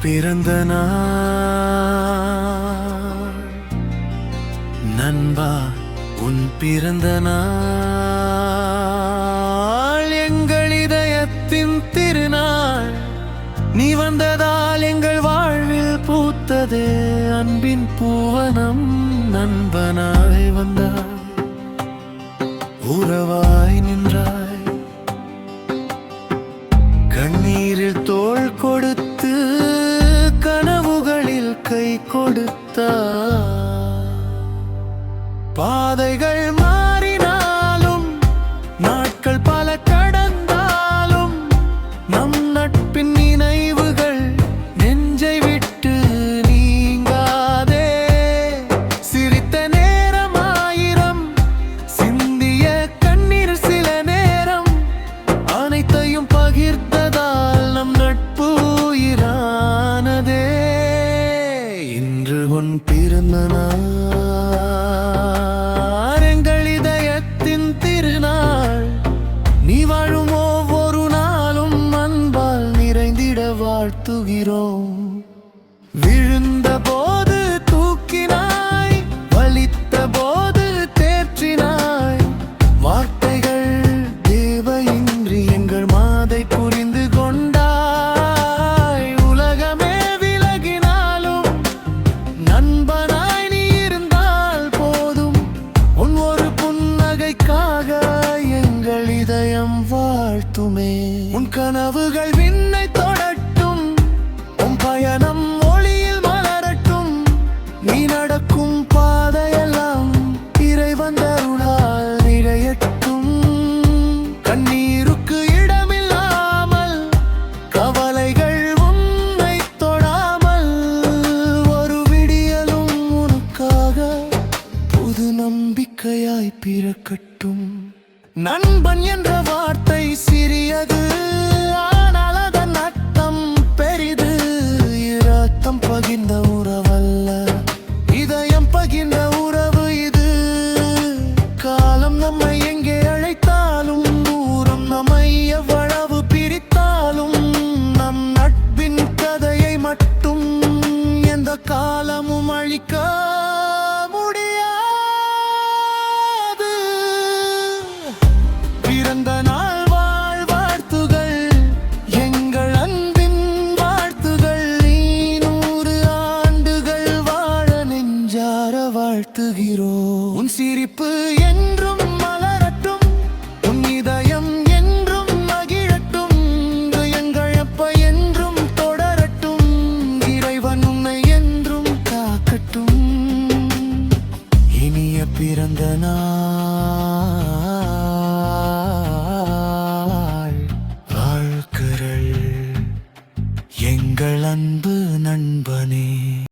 பிறந்த நாள் நண்பா, உன் பிறந்த நாள் எங்கள் இதயத்தின் திருநாள். நீ வந்ததால் எங்கள் வாழ்வில் பூத்ததே அன்பின் பூவனம். நண்பனாய் வந்தாய், உறவாய் நின்றாய், கண்ணீரில் தோள் கொடுத்து கனவுகளில் கை கொடுத்தாய். பாதைகள் மாறினாலும் நாட்கள் பல கடந்தாலும் நம் நட்பின் நினைவுகள் நெஞ்சை விட்டு நீங்காதே. சிரித்த நேரம் ஆயிரம், சிந்திய கண்ணீர் சில நேரம், அனைத்தையும் பகிர்ந்ததால் நம் நட்பு உயிரானதே. இன்று உன் பிறந்த நாள், எங்கள் இதயத்தின் திருநாள். நீ வாழும் ஒவ்வொரு நாளும் அன்பால் நிறைந்திட வாழ்த்துகிறோம். விழுந்த போது தூக்கினாய், வலித்த போது தேற்றினாய். வார்த்தைகள் தேவையின்றி எங்கள் மாதை புரிந்து கொண்டாய். உலகமே விலகினாலும் நண்பனாய் நீ இருந்தால் போதும். உன் ஒரு புன்னகைக்காக எங்கள் இதயம் வாழ்த்துமே. உன் கனவுகள் விண்ணை தொடட்டும், உன் பயணம் ஒளியில் மலரட்டும். நீ நடக்கும் பாதையெல்லாம் இறைவன் அருளால் நிறையட்டும். கண்ணீருக்கு இடமில்லாமல், கவலைகள் உன்னை தொடாமல், ஒரு விடியலும் உனக்காக புது நம்பிக்கையாய் பிறக்கட்டும். நண்பன் என்ற வார்த்தை சிறியது, ஆனால் அதன் அர்த்தம் பெரிது. இரத்தம் பகிர்ந்த உறவல்ல, இதயம் பகிர்ந்த உறவு இது. காலம் நம்மை எங்கே அழைத்தாலும், தூரம் நம்மை எவ்வளவு பிரித்தாலும், நம் நட்பின் கதையை மட்டும் எந்த காலமும் அழிக்க முடியாது. பிறந்த நாள் வாழ்த்துகள், எங்கள் அன்பின் வாழ்த்துகள். நீ 100 ஆண்டுகள் வாழ நெஞ்சார வாழ்த்துகிறோம். உன் சிரிப்பு என்றும் மலரட்டும், உன் இதயம் என்றும் மகிழட்டும். எங்கள் அப்ப என்றும் தொடரட்டும், இறைவன் உன்னை என்றும் காக்கட்டும். இனிய பிறந்த நாள்.